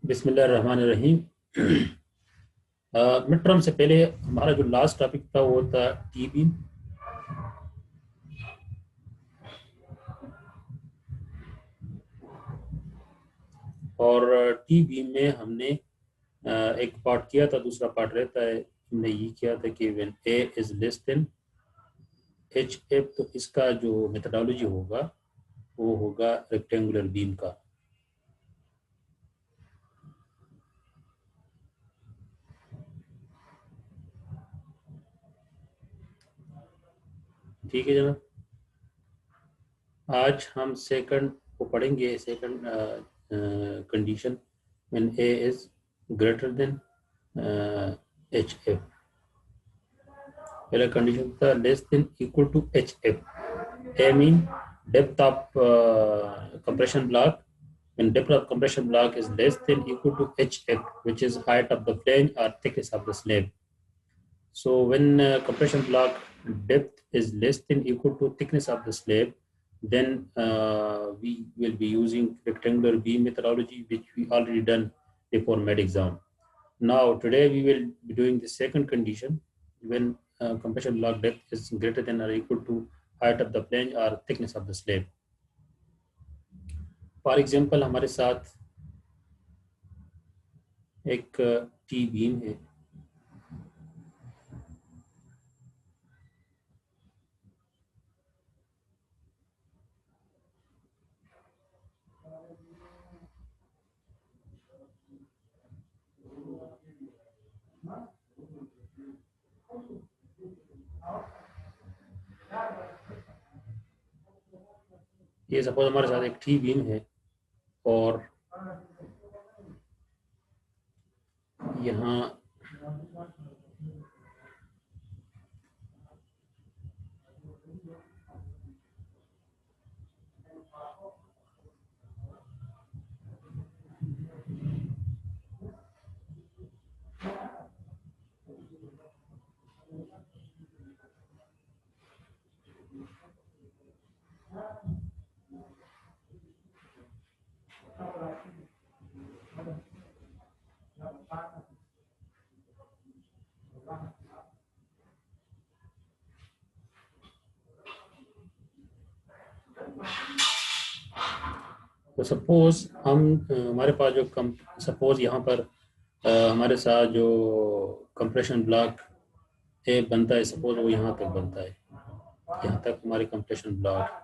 बिस्मिल्लाहिर्रहमानिर्रहीम। Mid term से पहले हमारा जो लास्ट टॉपिक था वो था टी बीम। और टी बीम में हमने एक पार्ट किया था, दूसरा पार्ट रहता है। हमने ये किया था कि when a is less than H F, तो इसका जो मेथडोलॉजी होगा वो होगा रेक्टेंगुलर बीम का। ठीक है जनाब, आज हम सेकंड को पढ़ेंगे। Second condition, when a is greater than H F. पहला कंडीशन था less than equal to H F. A mean depth of compression block. When depth of compression block is less than equal to hf, which is height of the flange or thickness of the slab. So when compression block depth is less than equal to thickness of the slab, then we will be using rectangular beam methodology, which we already done before med exam. Now today we will be doing the second condition, when compression block depth is greater than or equal to height of the flange or thickness of the slab. For example हमारे साथ एक T beam है। ये suppose हमारे साथ एक T beam है और यहाँ तो सपोज हम हमारे पास जो सपोज यहाँ पर हमारे साथ जो कंप्रेशन ब्लॉक ए बनता है, सपोज वो यहाँ तक बनता है, यहाँ तक हमारे कंप्रेशन ब्लॉक।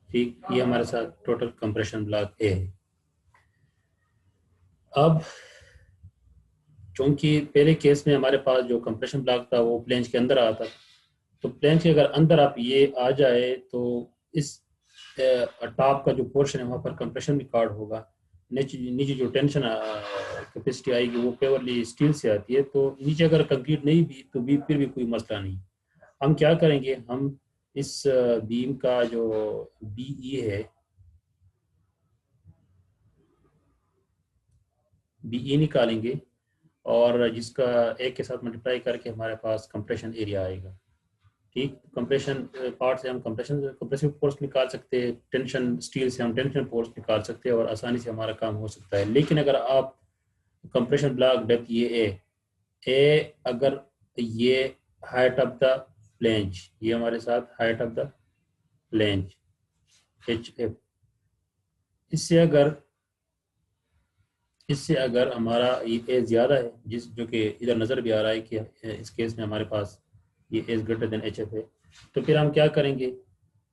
ठीक, ये हमारे साथ टोटल कंप्रेशन ब्लॉक ए है। अब चूंकि पहले केस में हमारे पास जो कंप्रेशन ब्लॉक था वो प्लेंज के अंदर आता, तो प्लेंज के अगर अंदर आप ये आ जाए तो इस टॉप का जो पोर्शन है वहाँ पर कंप्रेशन रिकॉर्ड होगा। नीचे जो टेंशन कैपेसिटी आएगी वो प्योरली स्टील से आती है, तो नीचे अगर कंक्रीट नहीं भी तो भी फिर भी कोई मसला नहीं। हम क्या करेंगे, हम इस बीम का जो बीई है, बीई निकालेंगे और जिसका एक के साथ मल्टीप्लाई करके हमारे पास कंप्रेशन एरिया आएगा। ठीक, कंप्रेशन पार्ट से हम कंप्रेसिव फोर्स निकाल सकते हैं, टेंशन स्टील से हम टेंशन फोर्स निकाल सकते हैं और आसानी से हमारा काम हो सकता है। लेकिन अगर आप कंप्रेशन ब्लॉक डेप्थ ये ए अगर ये हाइट ऑफ द फ्लेंज, ये हमारे साथ height of the flange H F, इससे अगर हमारा ये ए ज़्यादा है, जो कि इधर नज़र भी आ रहा है कि इस केस में हमारे पास ये as greater than H F है, तो फिर हम क्या करेंगे,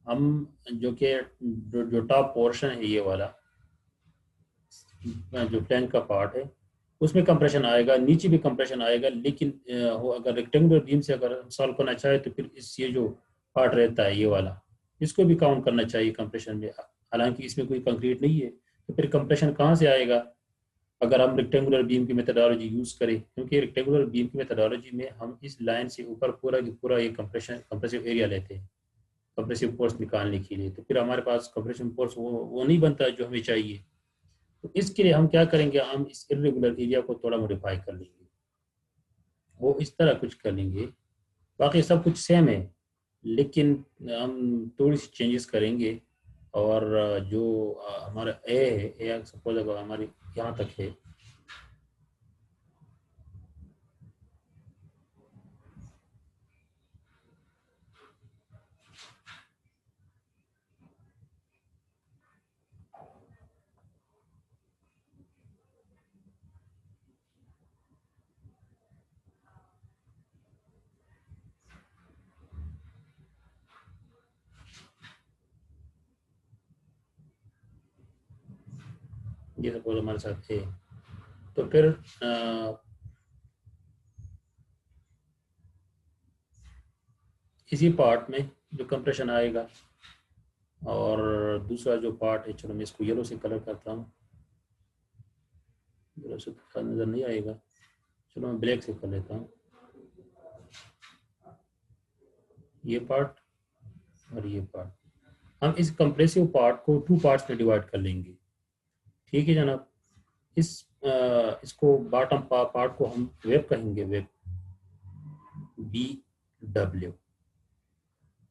हम जो कि जो टॉप पोर्शन है ये वाला जो फ्लैंज का पार्ट है उसमें कंप्रेशन आएगा, नीचे भी कंप्रेशन आएगा। लेकिन अगर रेक्टेंगुलर बीम से अगर सॉल्व करना चाहे तो फिर इस ये जो पार्ट रहता है ये वाला, इसको भी काउंट करना चाहिए कंप्रेशन में। हालांकि इसमें कोई कंक्रीट नहीं है, तो फिर कंप्रेशन कहाँ से आएगा अगर हम रेक्टेंगुलर बीम की मेथडोलॉजी यूज़ करें, क्योंकि रेक्टेंगुलर बीम की मेथडोलॉजी में हम इस लाइन से ऊपर पूरा की पूरा ये कंप्रेसिव एरिया लेते हैं कंप्रेसिव फोर्स निकालने के लिए। तो फिर हमारे पास कंप्रेशन फोर्स वो नहीं बनता जो हमें चाहिए। तो इसके लिए हम क्या करेंगे, हम इस इर्रेगुलर एरिया को थोड़ा मॉडिफाई कर लेंगे, वो इस तरह कुछ कर लेंगे। बाकी सब कुछ सेम है, लेकिन हम थोड़ी सी चेंजेस करेंगे। और जो हमारा ए है, ए सपोज अगर हमारी यहाँ तक है, ये सपोज हमारे साथ ए, तो फिर इसी पार्ट में जो कंप्रेशन आएगा, और दूसरा जो पार्ट है, चलो मैं इसको येलो से कलर करता हूँ, येलो से नज़र नहीं आएगा, चलो मैं ब्लैक से कर लेता हूँ। ये पार्ट और ये पार्ट, हम इस कंप्रेसिव पार्ट को 2 पार्ट्स में डिवाइड कर लेंगे। ठीक है जनाब। इसको बॉटम पार्ट को हम वेब कहेंगे, वेब BW,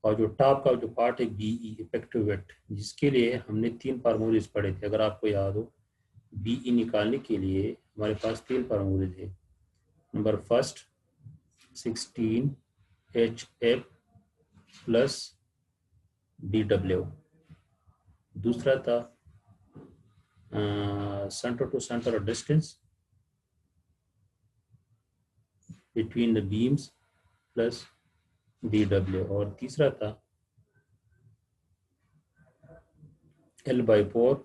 और जो टॉप का जो पार्ट है BE, इफेक्टिव वेट, जिसके लिए हमने 3 फार्मूलेज पढ़े थे, अगर आपको याद हो। BE निकालने के लिए हमारे पास 3 फार्मूलेज है। Number first 16 HF plus BW, दूसरा था centre to centre distance between the beams plus BW, और तीसरा था L/4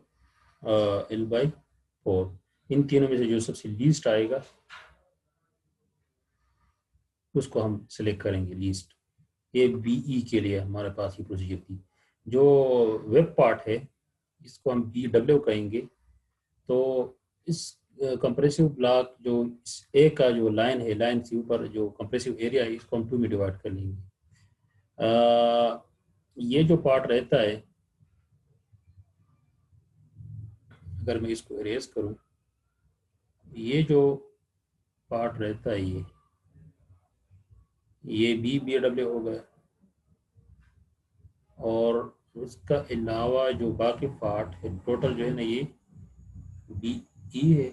L/4। इन तीनों में से जो सबसे लीस्ट आएगा उसको हम सिलेक्ट करेंगे, लीस्ट। ये BE के लिए हमारे पास ये प्रोसीजर थी। जो वेब पार्ट है इसको हम BW कहेंगे। तो इस कंप्रेसिव ब्लॉक, जो इस ए का जो लाइन है, लाइन से ऊपर जो कंप्रेसिव एरिया है, इसको हम 2 में डिवाइड कर लेंगे। ये जो पार्ट रहता है, अगर मैं इसको इरेज करूं, ये जो पार्ट रहता है, ये BW हो गया, और उसका अलावा जो बाकी पार्ट है टोटल जो है ना, ये BE है।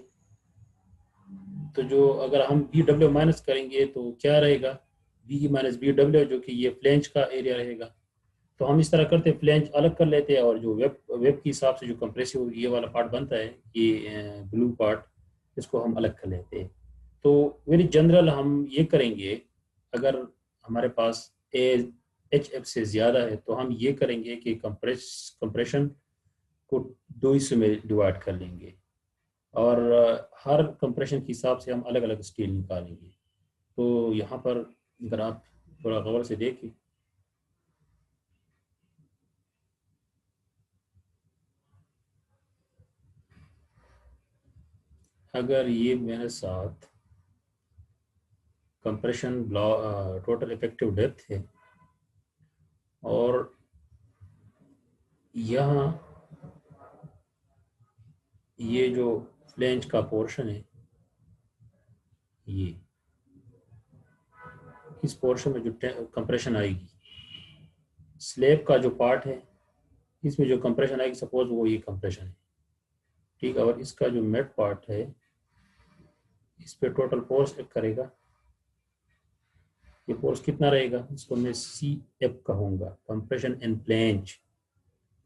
तो जो अगर हम BW माइनस करेंगे तो क्या रहेगा, BE माइनस BW, जो कि ये फ्लेंज का एरिया रहेगा। तो हम इस तरह करते हैं, फ्लेंज अलग कर लेते हैं, और जो वेब के हिसाब से जो कंप्रेसिव ये वाला पार्ट बनता है, ये ब्लू पार्ट, इसको हम अलग कर लेते हैं। तो वेरी जनरल हम ये करेंगे, अगर हमारे पास HF से ज़्यादा है तो हम ये करेंगे कि कंप्रेशन को 2 हिस्से में डिवाइड कर लेंगे, और हर कंप्रेशन के हिसाब से हम अलग अलग स्केल निकालेंगे। तो यहाँ पर अगर आप थोड़ा गौर से देखें, अगर ये मेरे साथ compression block total effective depth है, और यहाँ ये जो फ्लेंज का पोर्शन है, ये इस पोर्शन में जो कंप्रेशन आएगी, स्लैब का जो पार्ट है इसमें जो कंप्रेशन आएगी, सपोज वो ये कंप्रेशन है, ठीक है। और इसका जो मेट पार्ट है, इस पे टोटल फोर्स एक्ट करेगा। ये फोर्स कितना रहेगा, इसको मैं CF कहूँगा, compression and flange,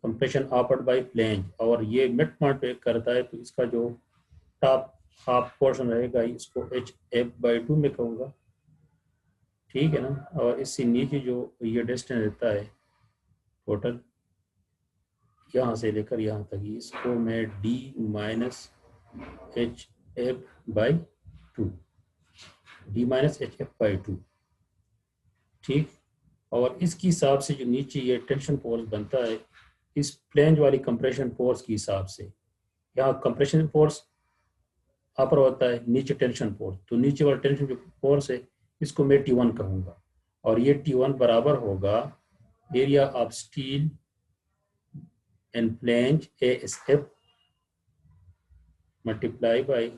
compression offered by flange. और ये मिड पॉइंट पे करता है, तो इसका जो टॉप हाफ पोर्शन रहेगा, इसको HF/2 में कहूँगा, ठीक है ना। और इससे नीचे जो ये डिस्टेंस रहता है टोटल, यहाँ से लेकर यहाँ तक, इसको मैं D minus HF/2, D minus HF/2, ठीक। और इसके हिसाब से जो नीचे ये टेंशन फोर्स बनता है, इस फ्लेंज वाली कंप्रेशन फोर्स के हिसाब से, यहाँ कंप्रेशन फोर्स अपर होता है, नीचे टेंशन फोर्स, तो नीचे वाला टेंशन जो फोर्स है इसको मैं T1 कहूँगा, और ये T1 बराबर होगा area of steel and flange ASF multiply by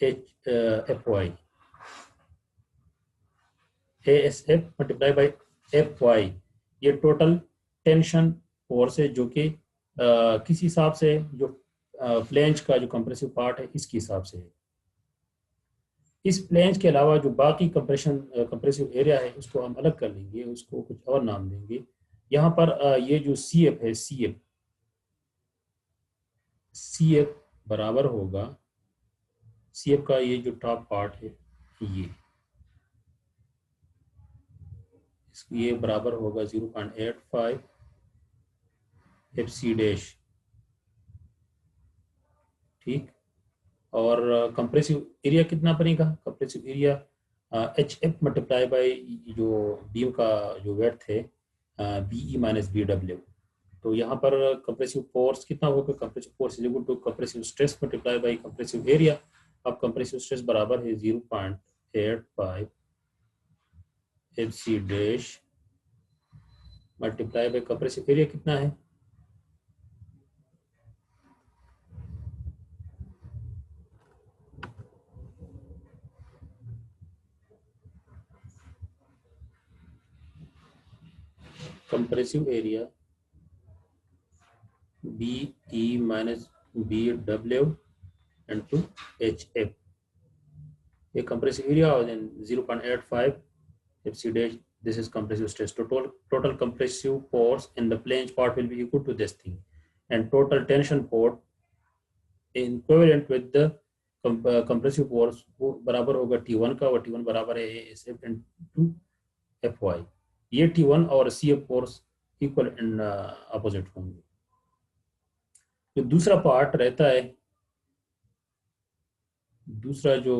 FY, ASF multiply by FY, ये टोटल टेंशन फोर्स है जो कि किस हिसाब से, जो फ्लेंज का जो कंप्रेसिव पार्ट है इसके हिसाब से है। इस फ्लेंज के अलावा जो बाकी कंप्रेसिव एरिया है उसको हम अलग कर लेंगे, उसको कुछ और नाम देंगे। यहाँ पर ये जो CF है, CF बराबर होगा, CF का ये जो टॉप पार्ट है ये बराबर होगा 0.85 FC डैश, ठीक। और कंप्रेसिव एरिया कितना बनेगा, compressive area HF multiply by जो बीम का जो वेट है BE माइनस BW। तो यहाँ पर कंप्रेसिव फोर्स कितना होगा, compressive force is equal to compressive stress multiply by compressive area. अब कंप्रेसिव स्ट्रेस बराबर है 0.85 FC dash multiply by compressive area कितना है, compressive area BE minus BW into HF, ये कंप्रेसिव एरिया और then 0.85 FC dash, this is compressive stress. Total compressive force in the flange part will be equal to this thing, and total tension force equivalent with the compressive force वो बराबर होगा T1 का, और T1 बराबर है ASF into FY। ये T1 और CF force equal and opposite होंगे। जो दूसरा पार्ट रहता है, दूसरा जो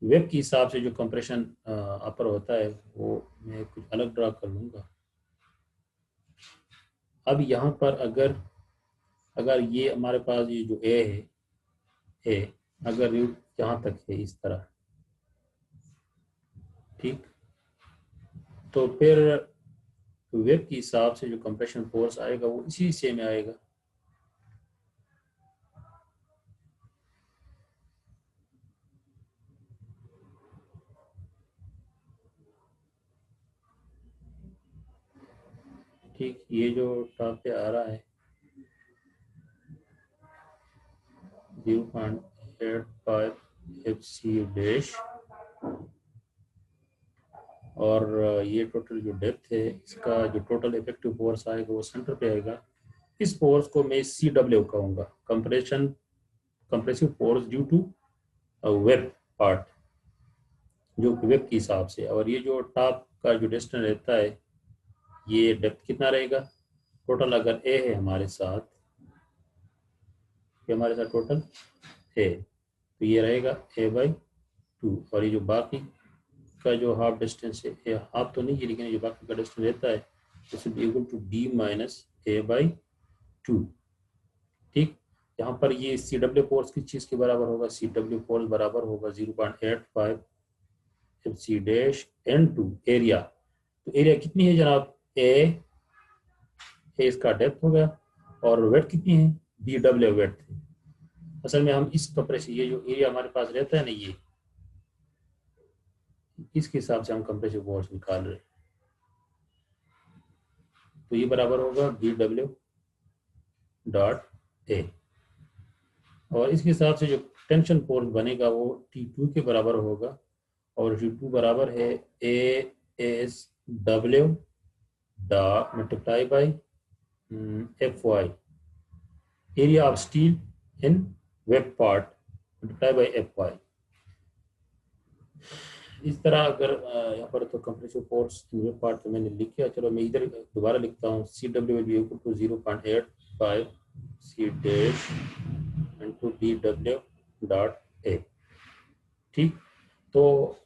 वेब के हिसाब से जो कंप्रेशन अपर होता है वो मैं कुछ अलग ड्रा कर लूँगा। अब यहाँ पर अगर ये हमारे पास ये जो ए है अगर रूट यहाँ तक है इस तरह, ठीक, तो फिर वेब के हिसाब से जो कंप्रेशन फोर्स आएगा वो इसी से में आएगा। ठीक, ये जो टॉप पे आ रहा है 0.85 FC डैश, और ये टोटल जो डेप्थ है इसका जो टोटल इफेक्टिव फोर्स आएगा वो सेंटर पे आएगा। इस फोर्स को मैं CW कहूँगा, compressive force due to web part, जो वेब के हिसाब से। और ये जो टॉप का जो डिस्टेंस रहता है ये डेप्थ कितना रहेगा, टोटल अगर ए है हमारे साथ, ये हमारे साथ टोटल है, तो ये रहेगा A/2, और ये जो बाकी का जो हाफ डिस्टेंस है, हाफ तो नहीं है लेकिन जो बाकी का डिस्टेंस रहता है this will be equal to D minus A/2, ठीक। यहाँ पर ये CW फोर्स किस चीज़ के बराबर होगा, CW फोर्स बराबर होगा 0.85 FC डैश N2 एरिया। तो एरिया कितनी है जनाब, ए इसका डेप्थ होगा, और वेट कितनी है BW वेट है। असल में हम इस कंप्रेशन ये जो एरिया हमारे पास रहता है ना, ये इसके हिसाब से हम कंप्रेसिव फोर्स निकाल रहे हैं। तो ये बराबर होगा BW डॉट ए, और इसके हिसाब से जो टेंशन फोर्स बनेगा वो T2 के बराबर होगा, और T2 बराबर है ASW dot multiply by FY, area of steel in web part multiply by FY। इस तरह अगर यहाँ पर तो compressive force in web part तो मैंने लिख किया, चलो मैं इधर दोबारा लिखता हूँ, CW will be equal to 0.85 C dash into BW dot A, ठीक। तो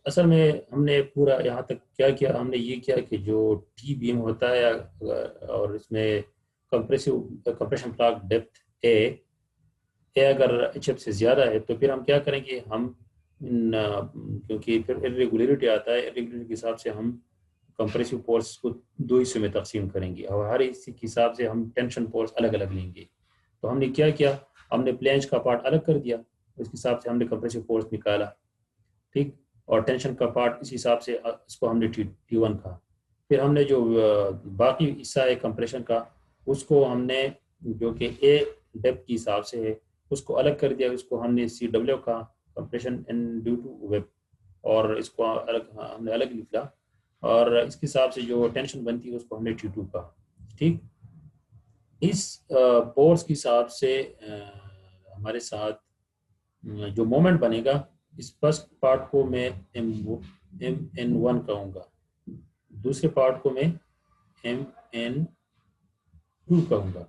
असल में हमने पूरा यहाँ तक क्या किया, हमने ये किया कि जो T बीम होता है और इसमें कंप्रेशन ब्लॉक डेप्थ ए अगर HF से ज़्यादा है तो फिर हम क्या करेंगे, हम क्योंकि फिर इरेगुलरिटी आता है, इरेगुलरिटी के हिसाब से हम कंप्रेसिव फोर्स को दो हिस्सों में तकसीम करेंगे, और हर हिस्से के हिसाब से हम टेंशन फोर्स अलग अलग लेंगे। तो हमने क्या किया, हमने प्लेंज का पार्ट अलग कर दिया, उसके हिसाब से हमने कंप्रेसिव फोर्स निकाला, ठीक। और टेंशन का पार्ट इस हिसाब से इसको हमने T1 कहा। फिर हमने जो बाकी हिस्सा है कंप्रेशन का, उसको हमने जो कि ए डेप्थ के हिसाब से है उसको अलग कर दिया, उसको हमने CW का compression and due to web, और इसको अलग हमने अलग लिखा, और इसके हिसाब से जो टेंशन बनती है उसको हमने T2 कहा, ठीक। इस फोर्स के हिसाब से हमारे साथ जो मोमेंट बनेगा, इस फर्स्ट पार्ट को मैं MN1 कहूँगा, दूसरे पार्ट को मैं MN2 कहूँगा।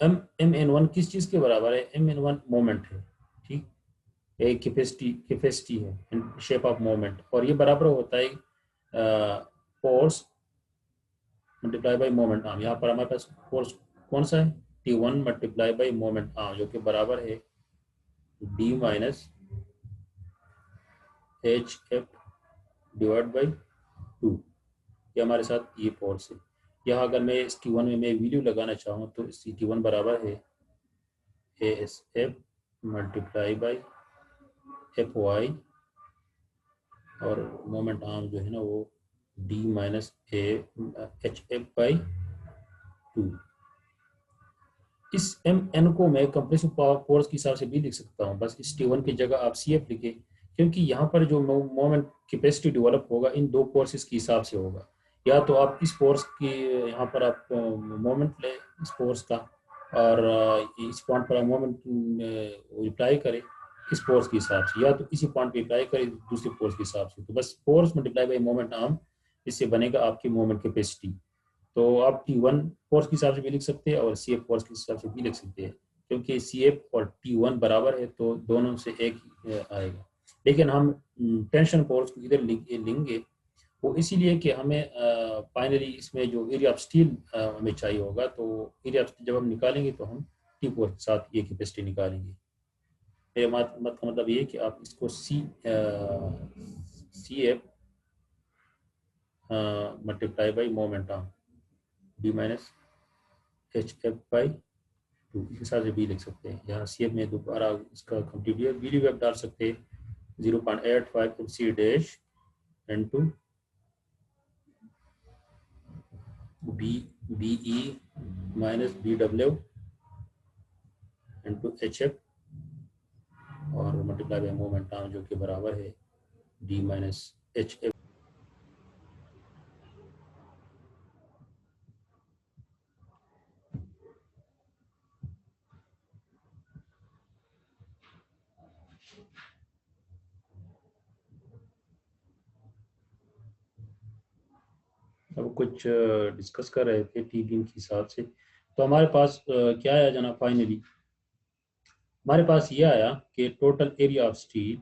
MN1 किस चीज़ के बराबर है? MN1 मोमेंट है, ठीक, एक कैपेसिटी है, शेप ऑफ मोमेंट, और ये बराबर होता है force multiply by moment arm. यहाँ पर हमारे पास फोर्स कौन सा है? T1 multiply by moment arm, जो कि बराबर है D minus HF divide by 2। ये हमारे साथ ये फोर्स है। यहाँ अगर मैं इस T1 में मैं वैल्यू लगाना चाहूँ तो इस T1 बराबर है ASF मल्टीप्लाई बाई FY, और मोमेंट आर्म जो है ना वो D माइनस HF बाई 2। इस MN को मैं कंप्रेसिव फोर्स के हिसाब से भी लिख सकता हूँ, बस इस T1 की जगह आप CF लिखें, क्योंकि यहाँ पर जो मोमेंट कैपेसिटी डेवलप होगा इन दो फोर्सेस के हिसाब से होगा। या तो आप इस फोर्स की यहाँ पर आप मोमेंट लें इस फोर्स का, और इस पॉइंट पर आप मोमेंट रिप्लाई करें इस फोर्स के हिसाब से, या तो इसी पॉइंट पे अप्लाई करें दूसरे फोर्स के हिसाब से। तो बस force multiply by moment arm, इससे बनेगा आपकी मोमेंट कैपेसिटी। तो आप T1 फोर्स के हिसाब से भी लिख सकते हैं और CF फोर्स के हिसाब से भी लिख सकते हैं, क्योंकि CF और T1 बराबर है तो दोनों से एक आएगा। लेकिन हम टेंशन फोर्स को इधर लेंगे वो इसीलिए कि हमें फाइनली इसमें जो एरिया ऑफ स्टील हमें चाहिए होगा, तो एरिया ऑफ स्टील जब हम निकालेंगे तो हम T फोर्स के साथ ये कैपेसिटी निकालेंगे। मेरे मत का मतलब ये है कि आप इसको CF multiply by moment arm D minus HF by 2 के साथ भी लिख सकते हैं। यहाँ CF में दोबारा इसका कंप्लीट वैल्यू आप डाल सकते हैं 0.85 MC dash into BE minus BW into HF और मल्टीप्लाई बाई मोमेंट आर्म, जो कि बराबर है D माइनस HF। अब कुछ डिस्कस कर रहे थे T बीम के हिसाब से, तो हमारे पास क्या आया जना? फाइनली हमारे पास ये आया कि टोटल एरिया ऑफ स्टील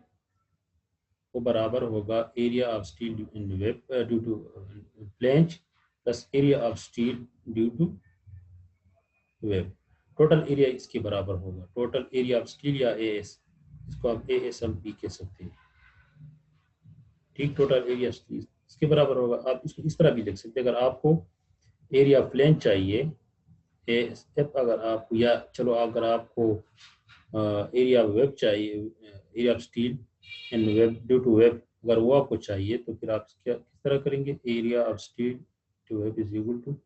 वो बराबर होगा area of steel in web due to flange plus area of steel due to web. Total area इसके बराबर होगा टोटल एरिया ऑफ स्टील या AS, इसको आप ASMP कह सकते हैं, ठीक। टोटल एरिया स्टील इसके बराबर होगा। आप इसको इस तरह भी लिख सकते हैं, अगर आपको एरिया फ्लेंज चाहिए ASF, अगर आप, या चलो अगर आपको एरिया वेब चाहिए, area of steel and web due to web, अगर वो आपको चाहिए तो फिर आप क्या किस तरह करेंगे? Area of steel to web is equal to